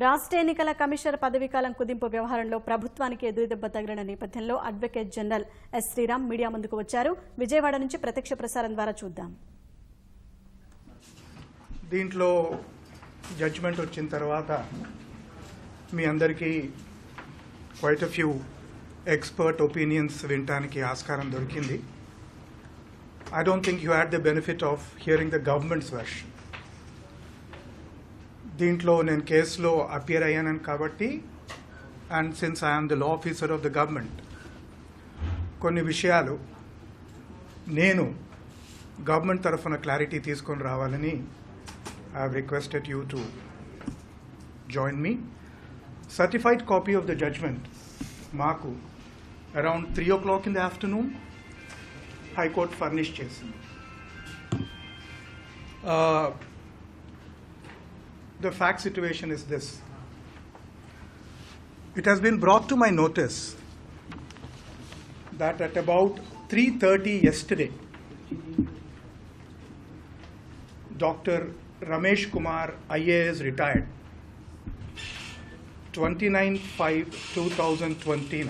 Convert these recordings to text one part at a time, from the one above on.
రాష్ట్ర ఎన్నికల కమిషనర్ పదవీకాలం కుదింపు వ్యవహారంలో ప్రభుత్వానికి ఎదురుదెబ్బ తగిలిన నేపథ్యంలో advocate general S Sriram media ముందుకు వచ్చారు. విజయవాడ నుంచి ప్రత్యక్ష ప్రసారం ద్వారా చూద్దాం. దీంట్లో జడ్జిమెంట్ వచ్చిన తర్వాత మీ అందరికీ quite a few expert opinions వినడానికి ఆస్కారం దొరికింది. I don't think you had the benefit of hearing the government's version. దీంట్లో నేను కేసులో అపియర్ అయ్యాను కాబట్టి and since I am the law officer of the government కొన్ని విషయాలు నేను గవర్నమెంట్ తరఫున క్లారిటీ తీసుకొని రావాలని I have requested you to join me. Certified copy of the judgment మాకు around 3 o'clock in the afternoon high court furnish చేసింది. The fact situation is this. It has been brought to my notice that at about 3:30 yesterday, Dr. Ramesh Kumar, IAS retired, 29/5/2020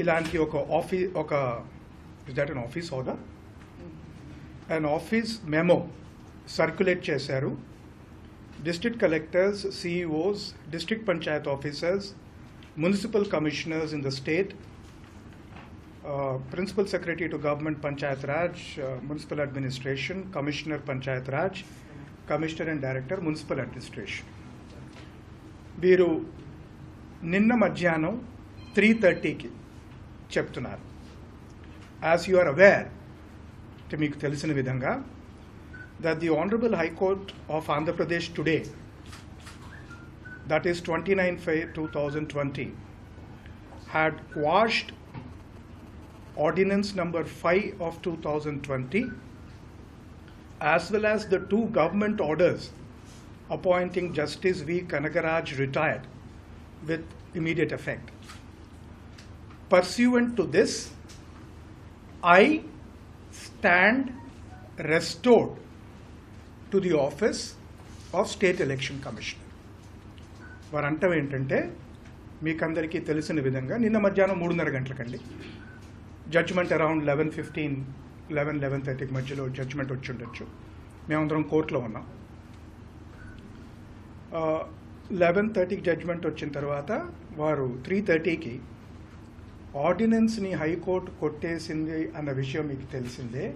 ఇలాంటి ఒక is that an office order? An office memo circulate చేశారు. District collectors, CEOs, district panchayat officers, municipal commissioners in the state, principal secretary to government panchayat raj, municipal administration, commissioner panchayat raj, commissioner and director municipal administration. వీరు నిన్న మధ్యాహ్నం 3:30కి చెప్తున్నారు. As you are aware, మీకు తెలిసిన విధంగా that the Honorable High Court of Andhra Pradesh today, that is 29/5/2020, had quashed Ordinance number 5 of 2020 as well as the 2 government orders appointing Justice V. Kanagaraj retired with immediate effect. Pursuant to this, I stand restored to the office of State Election Commissioner. వారు అంటం ఏంటంటే మీకందరికీ తెలిసిన విధంగా నిన్న మధ్యాహ్నం 3:30 గంటలకండి judgement around 11:15, 11:30 మధ్యలో judgement వచ్చి ఉండొచ్చు. మేమందరం కోర్టులో ఉన్నాం. 11:30కి జడ్జిమెంట్ వచ్చిన తర్వాత వారు 3:30కి ఆర్డినెన్స్ని హైకోర్టు కొట్టేసింది అన్న విషయం మీకు తెలిసిందే.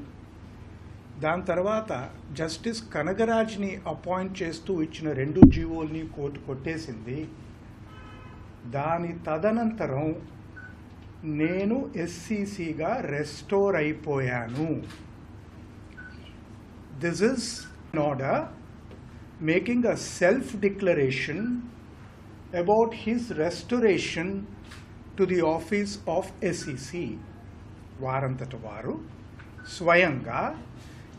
దాని తర్వాత జస్టిస్ కనగరాజ్ని అపాయింట్ చేస్తూ ఇచ్చిన 2 జీవోల్ని కోర్టు కొట్టేసింది. దాని తదనంతరం నేను ఎస్సీసీగా రెస్టోర్ అయిపోయాను. This is an order making a self declaration about his restoration to the office of SEC. వారంతట వారు స్వయంగా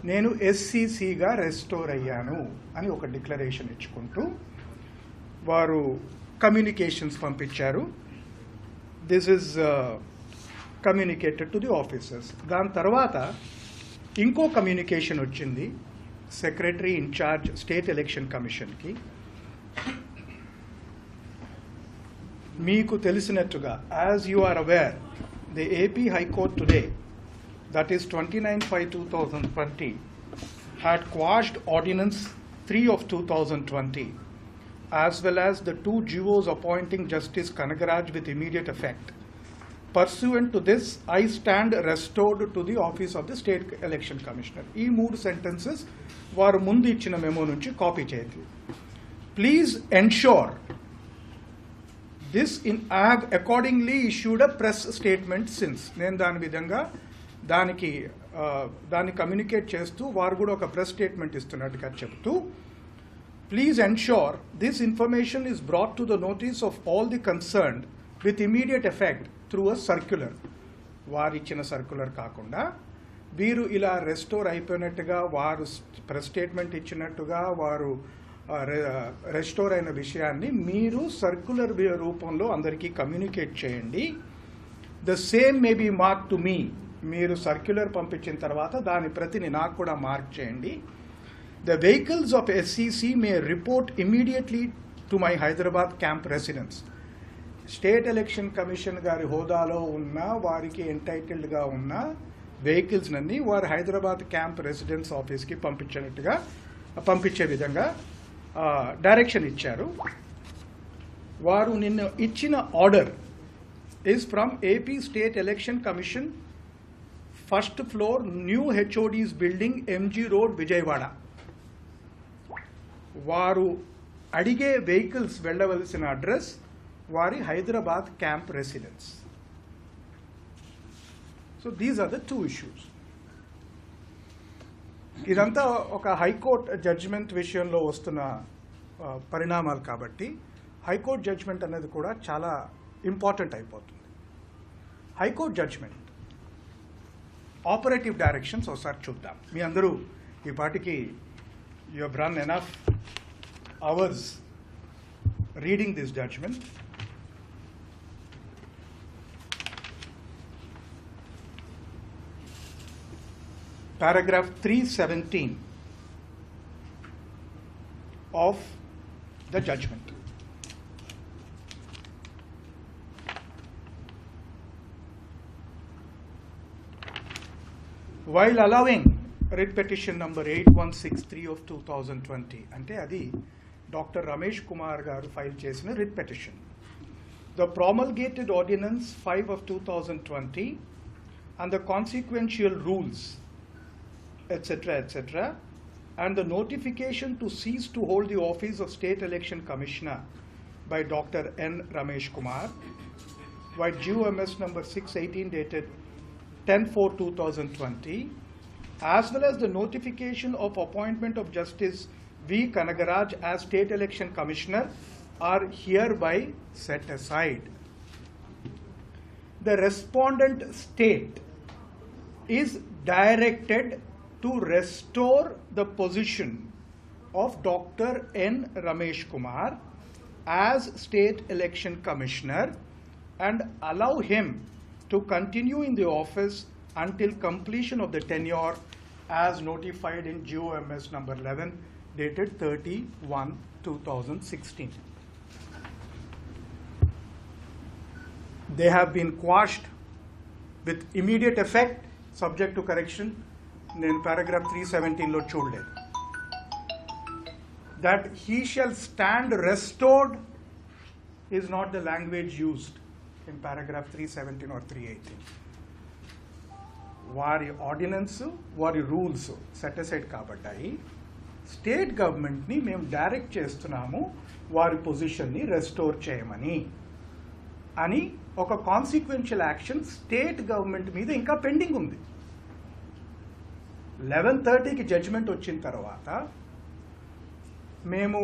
నేను ఎస్సీసీగా రెస్టోర్ అయ్యాను అని ఒక డిక్లరేషన్ ఇచ్చుకుంటూ వారు కమ్యూనికేషన్స్ పంపించారు. This is communicated to the officers. దాని తర్వాత ఇంకో కమ్యూనికేషన్ వచ్చింది సెక్రటరీ ఇన్ఛార్జ్ స్టేట్ ఎలక్షన్ కమిషన్కి. మీకు తెలిసినట్టుగా as you are aware, the AP high court today, that is 29/5/2020, had quashed Ordinance 3 of 2020 as well as the 2 GOs appointing Justice Kanagaraj with immediate effect. Pursuant to this, I stand restored to the office of the State Election Commissioner. ఈ 3 sentences వారు ముందు ఇచ్చిన memo నుంచి copy చేయండి. Please ensure this I have accordingly issued a press statement since. నేను దాన్ని communicate చేస్తూ వారు కూడా ఒక ప్రెస్ స్టేట్మెంట్ ఇస్తున్నట్టుగా చెప్తూ, please ensure this information is brought to the notice of all the concerned with immediate effect through a circular. వారు ఇచ్చిన circular కాకుండా వీరు ఇలా రెస్టోర్ అయిపోయినట్టుగా, వారు ప్రెస్ స్టేట్మెంట్ ఇచ్చినట్టుగా వారు రెస్టోర్ అయిన విషయాన్ని మీరు సర్క్యులర్ రూపంలో అందరికీ కమ్యూనికేట్ చేయండి. The same may be mark to me. మీరు సర్క్యులర్ పంపించిన తర్వాత దాని ప్రతిని నాకు కూడా మార్క్ చేయండి. The vehicles of SCC may report immediately to my Hyderabad camp residence. State election commission గారి హోదాలో ఉన్న వారికి ఎంటైటిల్డ్గా ఉన్న వెహికల్స్ అన్ని వారు హైదరాబాద్ క్యాంప్ రెసిడెన్స్ ఆఫీస్కి పంపించే విధంగా డైరెక్షన్ ఇచ్చారు. వారు నిన్న ఇచ్చిన order is from AP state election commission, first floor, new HODs building, MG road, Vijayawada. వారు అడిగే వెహికల్స్ వెళ్ళవలసిన అడ్రస్ వారి Hyderabad camp residence. So these are the two issues. ఇదంతా ఒక హైకోర్టు జడ్జిమెంట్ విషయంలో వస్తున్న పరిణామాలు కాబట్టి హైకోర్టు జడ్జిమెంట్ అనేది కూడా చాలా ఇంపార్టెంట్ అయిపోతుంది. హైకోర్టు జడ్జిమెంట్ ఆపరేటివ్ డైరెక్షన్స్ ఒకసారి చూద్దాం. మీ అందరూ ఈ పాటికి you have run enough hours reading this judgement. Paragraph 317 of the judgment. While allowing writ petition number 8163 of 2020, ante adi Dr. Ramesh Kumar garu file chesina writ petition. The promulgated ordinance 5 of 2020 and the consequential rules etc., and the notification to cease to hold the office of State Election Commissioner by Dr. N. Ramesh Kumar, by GOMS number 618 dated 10/4/2020, as well as the notification of appointment of Justice V. Kanagaraj as State Election Commissioner are hereby set aside. The respondent state is directed to restore the position of Dr. N. Ramesh Kumar as State Election Commissioner and allow him to continue in the office until completion of the tenure as notified in GOMS number 11 dated 30/1/2016. They have been quashed with immediate effect subject to correction. నేను paragraph 317లో చూడలేదు. That he shall stand restored is not the language used in paragraph 317 or 318. వారి ordinance, వారి rules set aside కాబట్టాయి. State గవర్నమెంట్ని మేము direct చేస్తున్నాము వారి పొజిషన్ని రెస్టోర్ చేయమని అని ఒక కాన్సిక్వెన్షియల్ యాక్షన్ స్టేట్ గవర్నమెంట్ మీద ఇంకా పెండింగ్ ఉంది. 11:30కి జడ్జిమెంట్ వచ్చిన తర్వాత మేము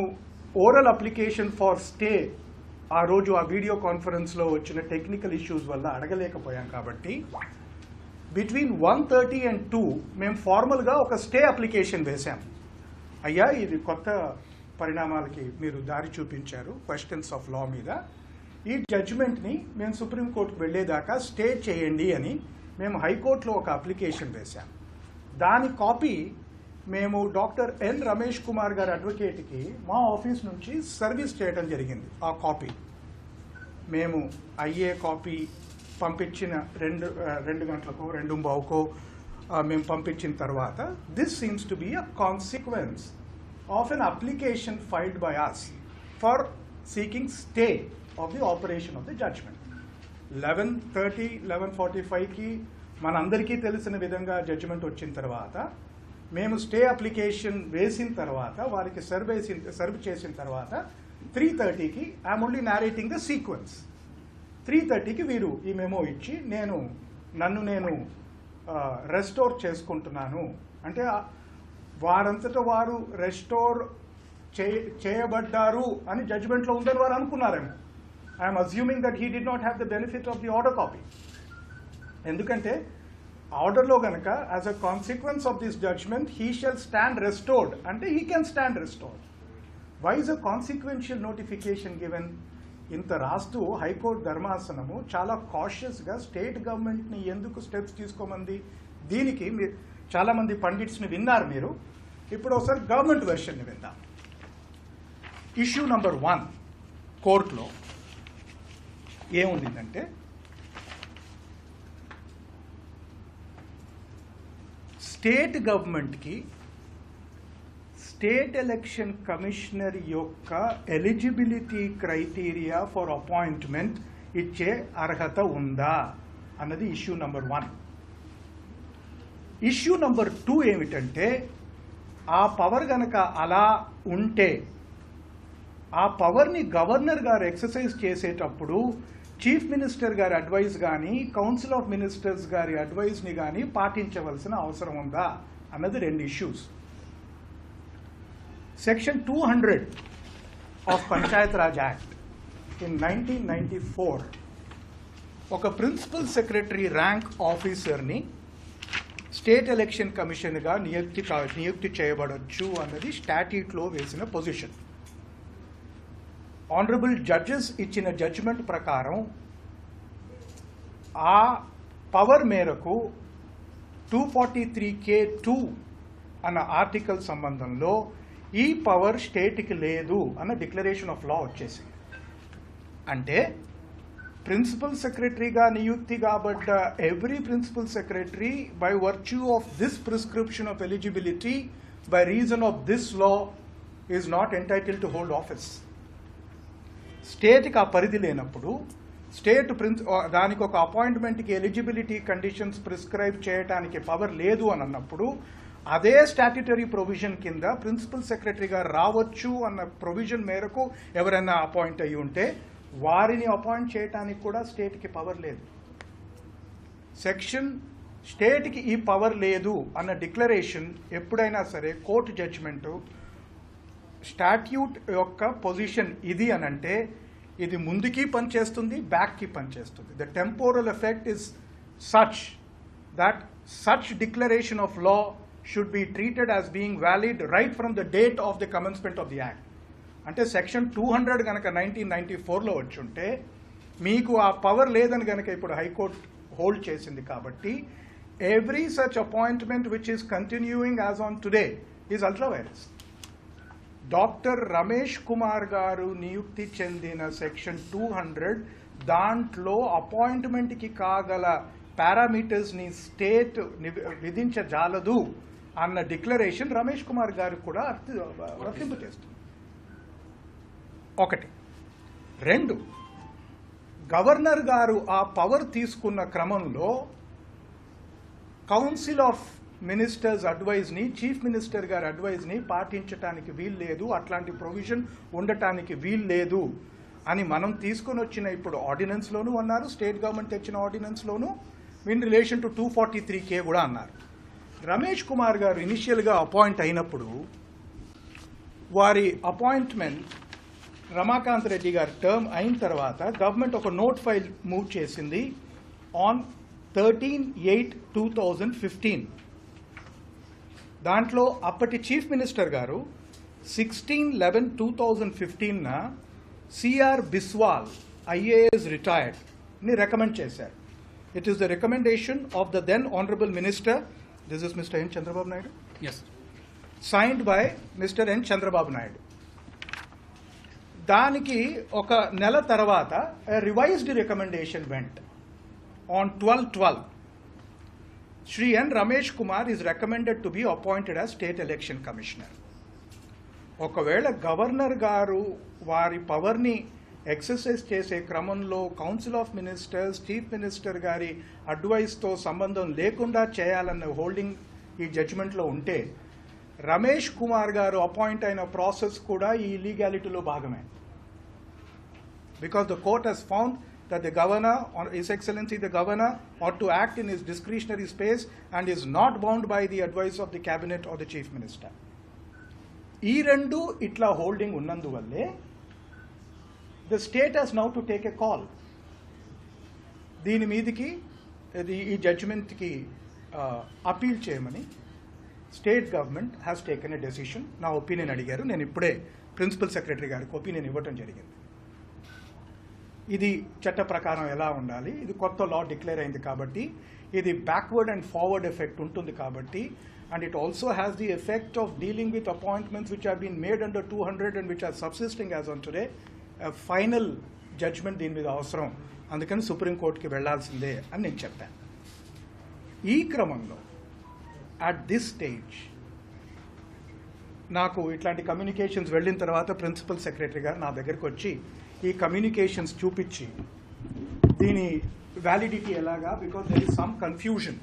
ఓరల్ అప్లికేషన్ ఫార్ స్టే ఆ రోజు ఆ వీడియో కాన్ఫరెన్స్లో వచ్చిన టెక్నికల్ ఇష్యూస్ వల్ల అడగలేకపోయాం కాబట్టి బిట్వీన్ 1:30 and 2 మేము ఫార్మల్గా ఒక స్టే అప్లికేషన్ వేశాం. అయ్యా ఇది కొత్త పరిణామాలకి మీరు దారి చూపించారు క్వశ్చన్స్ ఆఫ్ లా మీద, ఈ జడ్జిమెంట్ని మేము సుప్రీంకోర్టుకు వెళ్ళేదాకా స్టే చేయండి అని మేము హైకోర్టులో ఒక అప్లికేషన్ వేశాం. దాని కాపీ మేము డాక్టర్ ఎన్ రమేష్ కుమార్ గారి అడ్వకేట్కి మా ఆఫీస్ నుంచి సర్వీస్ చేయడం జరిగింది. ఆ కాపీ మేము అయ్యే కాపీ పంపించిన 2 గంటలకో 2:15కో మేము పంపించిన తర్వాత this seems to be a consequence of an application filed by us for seeking stay of the operation of the judgement. 11:30, 11:45కి మనందరికీ తెలిసిన విధంగా జడ్జిమెంట్ వచ్చిన తర్వాత మేము స్టే అప్లికేషన్ వేసిన తర్వాత వారికి సర్వ్ చేసిన తర్వాత 3:30కి I'm only narrating the sequence. 3:30కి వీరు ఈ మెమో ఇచ్చి నన్ను నేను రెస్టోర్ చేసుకుంటున్నాను అంటే వారంతటా వారు రెస్టోర్ చేయబడ్డారు అని జడ్జిమెంట్లో ఉందని వారు అనుకున్నారేమో. I'm assuming that he did not have the benefit of the order copy. ఎందుకంటే ఆర్డర్లో కనుక as a consequence of this judgment he shall stand restored అంటే he can stand restored. Why is a consequential notification given? ఇంత రాస్తూ high court ధర్మాసనము చాలా కాషియస్గా state గవర్నమెంట్ని ఎందుకు steps తీసుకోమంది? దీనికి చాలామంది పండిట్స్ని విన్నారు మీరు. ఇప్పుడు ఒకసారి గవర్నమెంట్ వెర్షన్ని విందాం. ఇష్యూ నంబర్ 1 కోర్టులో ఏముందంటే, స్టేట్ గవర్నమెంట్కి స్టేట్ ఎలక్షన్ కమిషనర్ యొక్క ఎలిజిబిలిటీ క్రైటీరియా ఫర్ అపాయింట్మెంట్ ఇచ్చే అర్హత ఉందా అన్నది ఇష్యూ నంబర్ 1. ఇష్యూ నంబర్ 2 ఏమిటంటే, ఆ పవర్ గనక అలా ఉంటే ఆ పవర్ని గవర్నర్ గారు ఎక్సర్సైజ్ చేసేటప్పుడు చీఫ్ మినిస్టర్ గారి అడ్వైస్ కానీ కౌన్సిల్ ఆఫ్ మినిస్టర్స్ గారి అడ్వైస్ని కానీ పాటించవలసిన అవసరం ఉందా అన్నది 2 issues. Section 200 of Panchayat Raj act in 1994 ఒక ప్రిన్సిపల్ సెక్రటరీ ర్యాంక్ ఆఫీసర్ని స్టేట్ ఎలక్షన్ కమిషన్గా నియుక్తి చేయబడొచ్చు అన్నది స్టాట్యూట్లో వేసిన పొజిషన్. ఆనరబుల్ జడ్జెస్ ఇచ్చిన జడ్జిమెంట్ ప్రకారం ఆ పవర్ మేరకు 243(k)(2) అన్న ఆర్టికల్ సంబంధంలో ఈ పవర్ స్టేట్కి లేదు అన్న డిక్లరేషన్ ఆఫ్ లా వచ్చేసింది. అంటే ప్రిన్సిపల్ సెక్రటరీగా నియుక్తి కాబడ్డ every principal secretary by virtue of this prescription of eligibility by reason of this law is not entitled to hold office. స్టేట్కి ఆ పరిధి లేనప్పుడు స్టేట్ దానికి ఒక అపాయింట్మెంట్కి ఎలిజిబిలిటీ కండిషన్స్ ప్రిస్క్రైబ్ చేయడానికి పవర్ లేదు అని అన్నప్పుడు అదే స్టాట్యుటరీ ప్రొవిజన్ కింద ప్రిన్సిపల్ సెక్రటరీగా రావచ్చు అన్న ప్రొవిజన్ మేరకు ఎవరైనా అపాయింట్ అయ్యి ఉంటే వారిని అపాయింట్ చేయడానికి కూడా స్టేట్కి పవర్ లేదు. సెక్షన్ స్టేట్కి ఈ పవర్ లేదు అన్న డిక్లరేషన్ ఎప్పుడైనా సరే కోర్టు జడ్జిమెంటు స్టాట్యూట్ యొక్క పొజిషన్ ఇది అనంటే ఇది ముందుకి పనిచేస్తుంది, బ్యాక్కి పనిచేస్తుంది. The temporal effect is such that such declaration of law should be treated as being valid right from the date of the commencement of the act. అంటే సెక్షన్ 200 కనుక 1994లో వచ్చి ఉంటే మీకు ఆ పవర్ లేదని కనుక ఇప్పుడు హైకోర్టు హోల్డ్ చేసింది కాబట్టి every such appointment which is continuing as on today is ultra virus. Doctor Ramesh Kumar గారు నియుక్తి చెందిన సెక్షన్ 200 దాంట్లో అపాయింట్మెంట్కి కాగల పారామీటర్స్ని స్టేట్ విధించజాలదు అన్న డిక్లరేషన్ రమేష్ కుమార్ గారు కూడా వర్తింపు చేస్తుంది. 1. 2, గవర్నర్ గారు ఆ పవర్ తీసుకున్న క్రమంలో కౌన్సిల్ ఆఫ్ మినిస్టర్స్ అడ్వైజ్ని చీఫ్ మినిస్టర్ గారి అడ్వైజ్ని పాటించడానికి వీలు లేదు, అట్లాంటి ప్రొవిజన్ ఉండటానికి వీలు లేదు అని మనం తీసుకొని వచ్చిన ఇప్పుడు ఆర్డినెన్స్లోనూ అన్నారు, స్టేట్ గవర్నమెంట్ తెచ్చిన ఆర్డినెన్స్లోనూ ఇన్ రిలేషన్ టు 243(k) కూడా అన్నారు. రమేష్ కుమార్ గారు ఇనిషియల్గా అపాయింట్ అయినప్పుడు వారి అపాయింట్మెంట్ రమాకాంత్ రెడ్డి గారి టర్మ్ అయిన తర్వాత గవర్నమెంట్ ఒక నోట్ ఫైల్ మూవ్ చేసింది ఆన్ 13/8/2015. దాంట్లో అప్పటి చీఫ్ మినిస్టర్ గారు 16/11/2015న సిఆర్ బిస్వాల్ ఐఏఎస్ రిటైర్డ్ ని రికమెండ్ చేశారు. It is the recommendation of the then honourable minister, this is mister N Chandrababu Naidu, signed by mister N Chandrababu Naidu. దానికి ఒక నెల తర్వాత revised recommendation went on 12/12. Shri N. Ramesh Kumar is recommended to be appointed as State Election Commissioner. ఒకవేళ governor గారు వారి పవర్ని exercise చేసే క్రమంలో council of ministers chief minister గారి అడ్వైస్తో సంబంధం లేకుండా చేయాలన్న హోల్డింగ్ ఈ జడ్జిమెంట్లో ఉంటే రమేష్ కుమార్ గారు అపాయింట్ అయిన ప్రాసెస్ కూడా ఈ ఇల్లీగాలిటీలో భాగమే. Because the court has found that the governor, or His Excellency the governor, ought to act in his discretionary space and is not bound by the advice of the cabinet or the chief minister. ఈ రెండు ఇట్లా holding ఉన్నందువల్లే the state has now to take a call. దీని మీదకి ఈ జడ్జిమెంట్కి appeal చేయమని state government has taken a decision. నా opinion అడిగారు, నేను ఇప్పుడే ప్రిన్సిపల్ సెక్రటరీ గారికి ఒపీనియన్ ఇవ్వటం జరిగింది. ఇది చట్ట ప్రకారం ఎలా ఉండాలి, ఇది కొత్త లా డిక్లేర్ అయింది కాబట్టి ఇది బ్యాక్వర్డ్ అండ్ ఫార్వర్డ్ ఎఫెక్ట్ ఉంటుంది కాబట్టి and it also has the effect of dealing with appointments which have been made under 200 and which are subsisting as on today. A final judgment దీని మీద అవసరం, అందుకని సుప్రీంకోర్టుకి వెళ్లాల్సిందే అని నేను చెప్పాను. ఈ క్రమంలో అట్ దిస్ స్టేజ్ నాకు ఇట్లాంటి కమ్యూనికేషన్స్ వెళ్ళిన తర్వాత ప్రిన్సిపల్ సెక్రటరీ గారు నా దగ్గరికి వచ్చి ఈ కమ్యూనికేషన్స్ చూపించి దీని వ్యాలిడిటీ ఎలాగా, because there is some confusion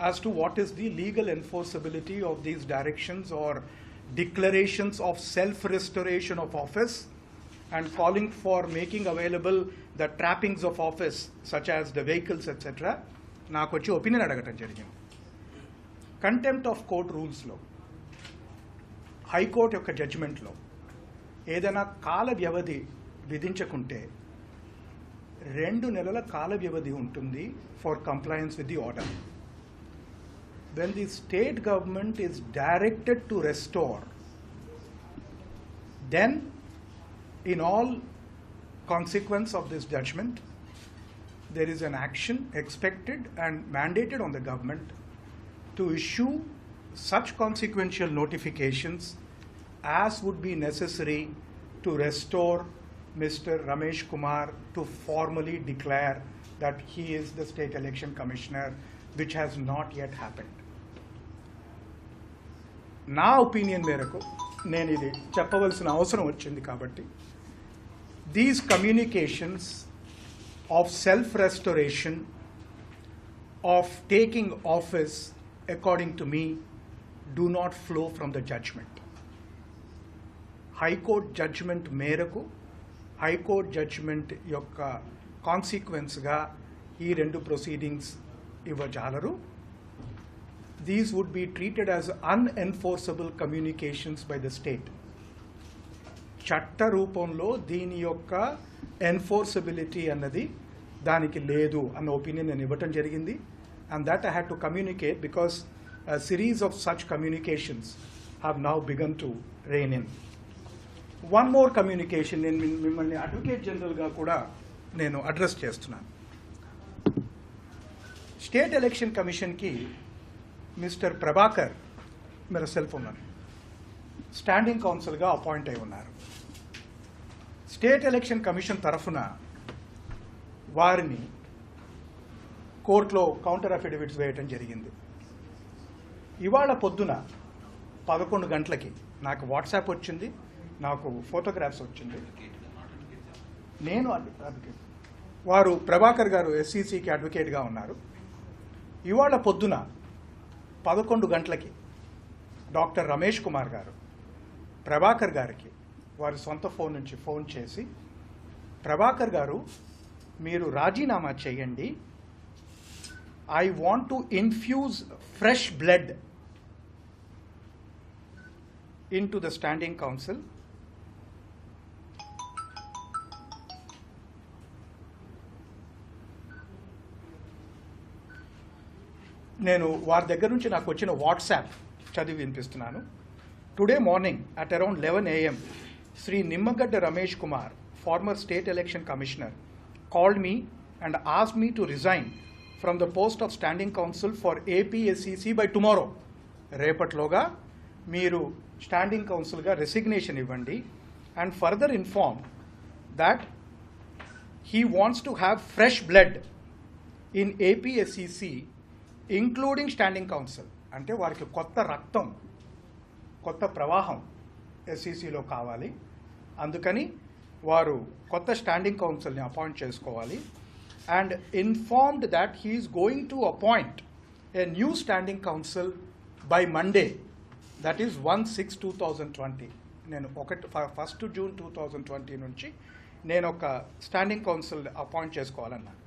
as to what is the legal enforceability of these directions or declarations of self-restoration of office, and calling for making available the trappings of office such as the vehicles etc. నాకు వచ్చి opinion అడగటం జరిగింది. Contempt of court రూల్స్లో high court యొక్క జడ్జిమెంట్లో ఏదైనా కాల వ్యవధి విధించకుంటే 2 నెలల కాల వ్యవధి ఉంటుంది for compliance with the order. When the state government is directed to restore, then in all consequence of this judgment, there is an action expected and mandated on the government to issue such consequential notifications as would be necessary to restore Mr. Ramesh Kumar to formally declare that he is the State Election Commissioner, which has not yet happened. నా opinion మేరకు నేను ఇది చెప్పవలసిన అవసరం వచ్చింది కాబట్టి these communications of self restoration of taking office according to me do not flow from the judgement. High court judgement మేరకు high court judgement యొక్క కాన్సిక్వెన్స్గా ఈ 2 ప్రొసీడింగ్స్ ఇవ్వజాలరు. These would be treated as unenforceable communications by the state. చట్ట రూపంలో దీని యొక్క ఎన్ఫోర్సబిలిటీ అన్నది దానికి లేదు అన్న ఒపీనియన్ నేను ఇవ్వటం జరిగింది. and that I had to communicate because a series of such communications have now begun to reign in. One more communication నేను మిమ్మల్ని అడ్వకేట్ జనరల్గా కూడా నేను అడ్రస్ చేస్తున్నాను. స్టేట్ ఎలక్షన్ కమిషన్కి మిస్టర్ ప్రభాకర్ మీరు సెల్ఫ్ ఉన్నారు స్టాండింగ్ కౌన్సిల్గా అపాయింట్ అయి ఉన్నారు. స్టేట్ ఎలక్షన్ కమిషన్ తరఫున వారిని కోర్టులో కౌంటర్ అఫిడవిట్స్ వేయటం జరిగింది. ఇవాళ పొద్దున 11 గంటలకి నాకు వాట్సాప్ వచ్చింది, నాకు ఫోటోగ్రాఫ్స్ వచ్చింది. నేను అడ్వకేట్, వారు ప్రభాకర్ గారు ఎస్సీసీకి అడ్వకేట్గా ఉన్నారు. ఇవాళ పొద్దున 11 గంటలకి డాక్టర్ రమేష్ కుమార్ గారు ప్రభాకర్ గారికి వారి సొంత ఫోన్ నుంచి ఫోన్ చేసి, ప్రభాకర్ గారు మీరు రాజీనామా చేయండి, I want to infuse fresh blood into the standing council. నేను వారి దగ్గర నుంచి నాకు వచ్చిన వాట్సాప్ చదివి వినిపిస్తున్నాను. Today morning at around 11 AM, Sri Nimmagadda Ramesh Kumar, former State Election Commissioner, called me and asked me to resign from the post of Standing Counsel for APSCC by tomorrow. రేపట్లోగా మీరు standing కౌన్సిల్గా resignation ఇవ్వండి. And further inform that he wants to have fresh blood in APSCC including standing council. అంటే వారికి కొత్త రక్తం, కొత్త ప్రవాహం ఎస్సీసీలో కావాలి. అందుకని వారు కొత్త స్టాండింగ్ కౌన్సిల్ని అపాయింట్ చేసుకోవాలి. And informed that he is going to appoint a new standing council by Monday, that is 1/6/2020. నేను 1 జూన్ 2020 నుంచి నేను ఒక స్టాండింగ్ కౌన్సిల్ అపాయింట్ చేసుకోవాలన్నాను.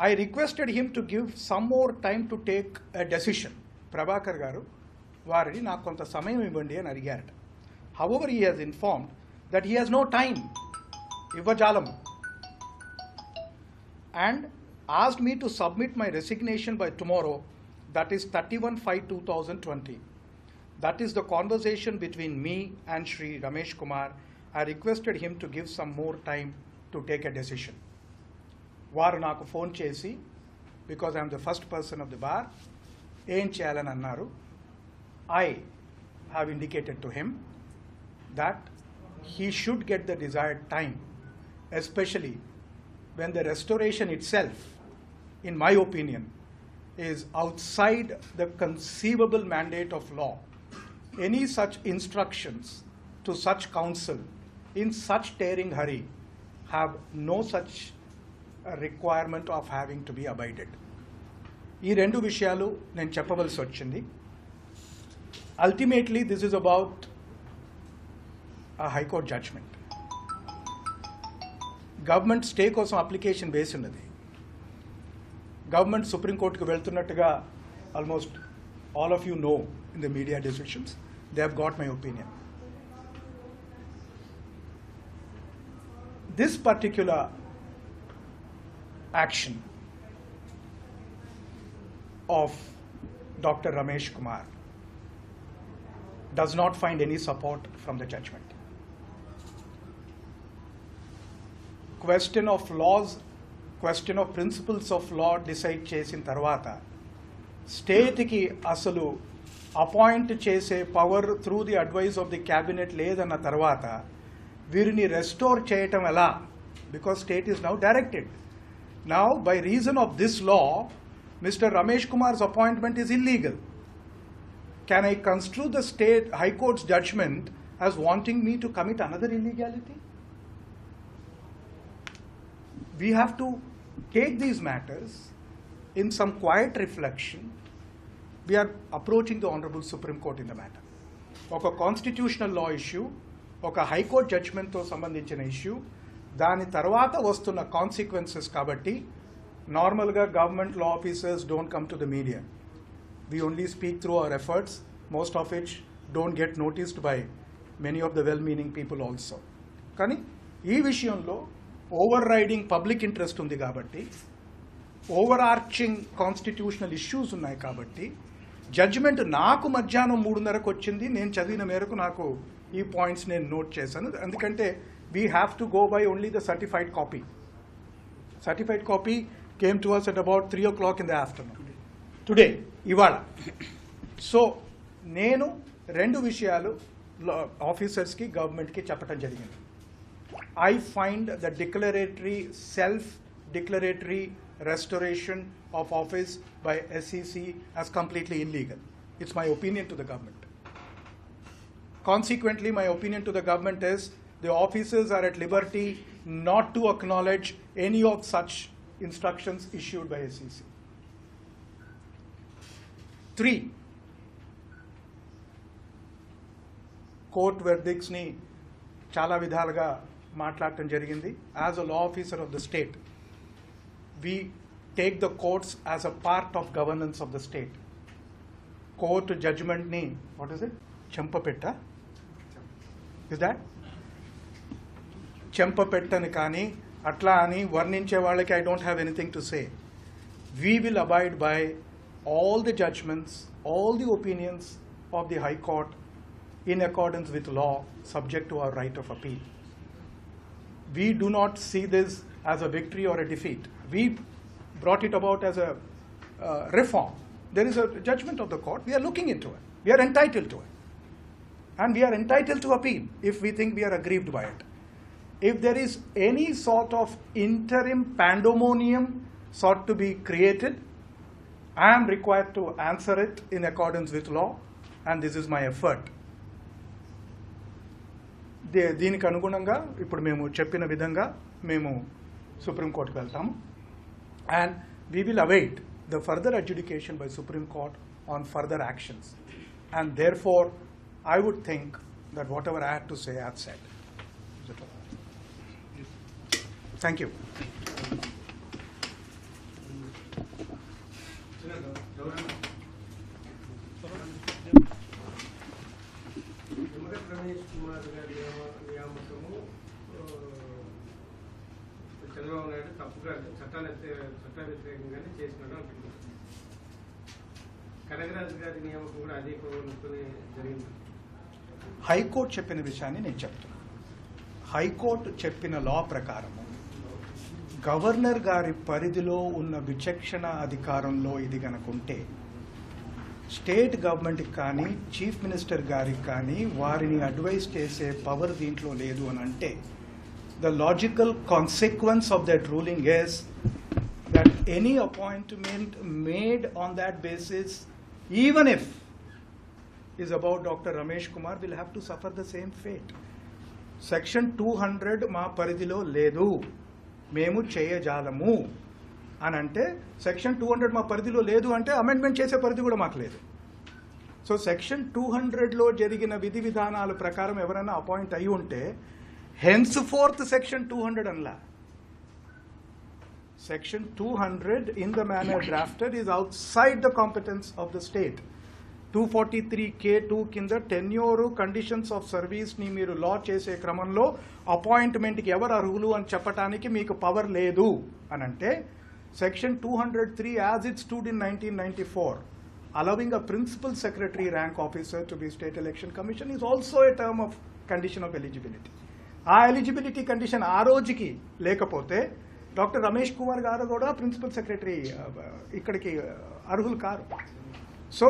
I requested him to give some more time to take a decision. Prabhakar గారు వారిని నాకు కొంత సమయం ఇవ్వండి అని అడిగారట. However, he has informed that he has no time, ఇవ్వజాలము, and asked me to submit my resignation by tomorrow, that is 31/5/2020. That is the conversation between me and Sri Ramesh Kumar. I requested him to give some more time to take a decision. వారు నాకు phone చేసి, because I'm the first person of the bar, ఏం చేయాలని అన్నారు. I have indicated to him that he should get the desired time, especially when the restoration itself, in my opinion, is outside the conceivable mandate of law. Any such instructions to such counsel in such tearing hurry have no such requirement of having to be abided. ఈ రెండు విషయాలు నేను చెప్పవలసి వచ్చింది. Ultimately, this is about a High Court judgment. Government stay కోసం application వేసి ఉన్నది. Government సుప్రీంకోర్టుకు వెళ్తున్నట్టుగా almost all of you know in the media decisions. They have got my opinion. This particular action of Dr. Ramesh Kumar does not find any support from the judgment. Question of laws, question of principles of law decide చేసిన తర్వాత స్టేట్కి అసలు appoint చేసే power through the advice of the cabinet లేదన్న తర్వాత వీరిని restore చేయటం ఎలా? Because state is now directed. Now by reason of this law, mister Ramesh Kumars appointment is illegal. Can I construe the state High Court's judgment as wanting me to commit another illegality? We have to take these matters in some quiet reflection. We are approaching the Honorable Supreme Court in the matter. ఒక constitutional law issue, ఒక high court జడ్జ్మెంట్తో సంబంధించిన issue, దాని తర్వాత వస్తున్న consequences. కాబట్టి నార్మల్గా government law officers don't come to the media. We only speak through our efforts, most of which don't get noticed by many of the well-meaning people also. కానీ ఈ విషయంలో ఓవర్ రైడింగ్ పబ్లిక్ ఇంట్రెస్ట్ ఉంది కాబట్టి, over arching constitutional issues ఉన్నాయి కాబట్టి, judgement నాకు మధ్యాహ్నం 3:30కు వచ్చింది. నేను చదివిన మేరకు నాకు ఈ పాయింట్స్ నేను నోట్ చేశాను. ఎందుకంటే we have to go by only the certified copy. Certified copy came to us at about 3 o'clock in the afternoon. Today, ఇవాళ. సో నేను రెండు విషయాలు ఆఫీసర్స్కి గవర్నమెంట్కి చెప్పడం జరిగింది. I find the self declaratory restoration of office by SEC as completely illegal. It's my opinion to the government. Consequently, my opinion to the government is the officers are at liberty not to acknowledge any of such instructions issued by SEC. 3, court వెర్డిక్ట్స్ని చాలా విధాలుగా మాట్లాడటం జరిగింది. As a law officer of the state, we take the courts as a part of governance of the state. Court judgment ni, what is it? Champapetta? Is that? Champapetta ni kaani, atla ani varninche vallaki I don't have anything to say. We will abide by all the judgments, all the opinions of the High Court in accordance with law, subject to our right of appeal. We do not see this as a victory or a defeat. We brought it about as a reform. There is a judgment of the court. We are looking into it. We are entitled to it. And we are entitled to appeal if we think we are aggrieved by it. If there is any sort of interim pandemonium sought to be created, I am required to answer it in accordance with law, and this is my effort. దీనికి అనుగుణంగా ఇప్పుడు మేము చెప్పిన విధంగా మేము సుప్రీంకోర్టుకు వెళ్తాము. And we will await the further adjudication by Supreme Court on further actions. And therefore, I would think that whatever I had to say, I have said. Thank you. Chandrababu Naidu తప్పుగా చట్ట వ్యతిరేకంగానే చేసినాడు అంటున్నారు. కనగరాజు గారి నియామకం కూడా అదే కోరుకునే జరిగింది. హైకోర్టు చెప్పిన విషయాన్ని నేను చెప్తున్నాను. హైకోర్టు చెప్పిన లా ప్రకారము గవర్నర్ గారి పరిధిలో ఉన్న విచక్షణ అధికారంలో ఇది కనుకుంటే స్టేట్ గవర్నమెంట్కి కానీ చీఫ్ మినిస్టర్ గారికి కానీ వారిని అడ్వైస్ చేసే పవర్ దీంట్లో లేదు అని అంటే the logical consequence of that ruling is that any appointment made on that basis even if is about Dr. Ramesh Kumar will have to suffer the same fate. Section 200 మా పరిధిలో లేదు, మేము చేయజాలము అని అంటే సెక్షన్ 200 మా పరిధిలో లేదు అంటే అమెండ్మెంట్ చేసే పరిధి కూడా మాకు లేదు. సో సెక్షన్ 200లో జరిగిన విధి విధానాల ప్రకారం ఎవరైనా అపాయింట్ అయి ఉంటే హెన్స్ ఫోర్త్ సెక్షన్ 200 అనలా. Section 200 in the manner drafted is outside the competence of the state. 243K2 కింద టెన్యూర్ కండిషన్స్ ఆఫ్ సర్వీస్ని మీరు లా చేసే క్రమంలో అపాయింట్మెంట్కి ఎవరు అర్హులు అని చెప్పడానికి మీకు పవర్ లేదు అని అంటే section 203 as it stood in 1994 allowing a principal secretary rank officer to be state election commission is also a term of condition of eligibility. ఆ ఎలిజిబిలిటీ కండిషన్ ఆ రోజుకి లేకపోతే డాక్టర్ రమేష్ కుమార్ గారు కూడా ప్రిన్సిపల్ సెక్రటరీ ఇక్కడికి అర్హులు car. So,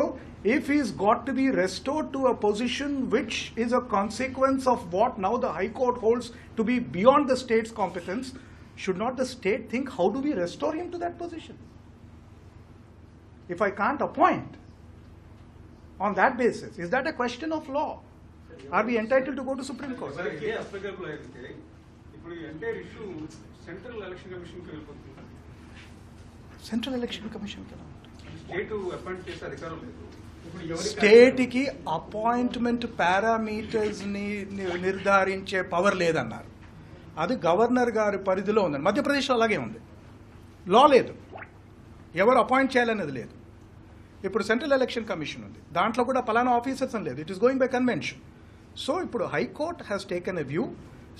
if he's got to be restored to a position which is a consequence of what now the High Court holds to be beyond the state's competence, should not the state think, how do we restore him to that position? If I can't appoint on that basis, is that a question of law? Are we entitled to go to Supreme Court? ఇదే applicable అయితే ఇప్పుడు ఈ entire issue central election కమిషన్కి వెళ్ళిపోతుంది. Central Election Commission cannot. State appoint చేసే అధికారం లేదు. ఇప్పుడు ఎవరికి స్టేట్కి అపాయింట్మెంట్ పారామీటర్స్ని నిర్ధారించే పవర్ లేదన్నారు. అది గవర్నర్ గారి పరిధిలో ఉందండి. మధ్యప్రదేశ్లో అలాగే ఉంది. లా లేదు, ఎవరు అపాయింట్ చేయాలనేది లేదు. ఇప్పుడు సెంట్రల్ ఎలక్షన్ కమిషన్ ఉంది, దాంట్లో కూడా పలానా ఆఫీసర్స్ అని లేదు. It is going by convention. So ఇప్పుడు high court has taken a view,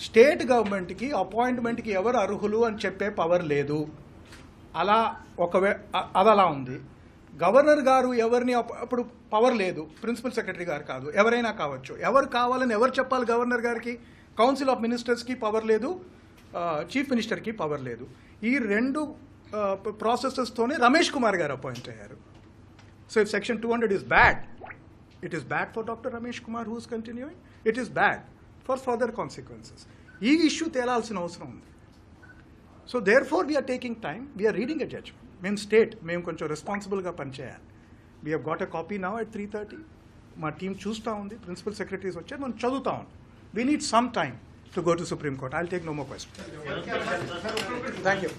state గవర్నమెంట్కి అపాయింట్మెంట్కి ఎవరు అర్హులు అని చెప్పే పవర్ లేదు. అలా అది అలా ఉంది. గవర్నర్ గారు ఎవరిని అప్పుడు పవర్ లేదు, ప్రిన్సిపల్ సెక్రటరీ గారు కాదు, ఎవరైనా కావచ్చు. ఎవరు కావాలని ఎవరు చెప్పాలి గవర్నర్ గారికి? కౌన్సిల్ ఆఫ్ మినిస్టర్స్కి పవర్ లేదు, చీఫ్ మినిస్టర్కి పవర్ లేదు. ఈ రెండు ప్రాసెసెస్తోనే రమేష్ కుమార్ గారు అపాయింట్ అయ్యారు. So if section 200 is bad, it is bad for Dr. Ramesh Kumar who is continuing, it is bad for further consequences. ఈ ఇష్యూ తేలాల్సిన అవసరం ఉంది. So therefore we are taking time, we are reading a judgement. మేము state, మేము కొంచెం రెస్పాన్సిబుల్గా పనిచేయాలి. We have got a copy now at 3:30. మా టీం చూస్తూ ఉంది, ప్రిన్సిపల్ సెక్రటరీస్ వచ్చారు, మనం చదువుతా ఉంది. We need some time to go to Supreme Court. I will take no more question. Thank you.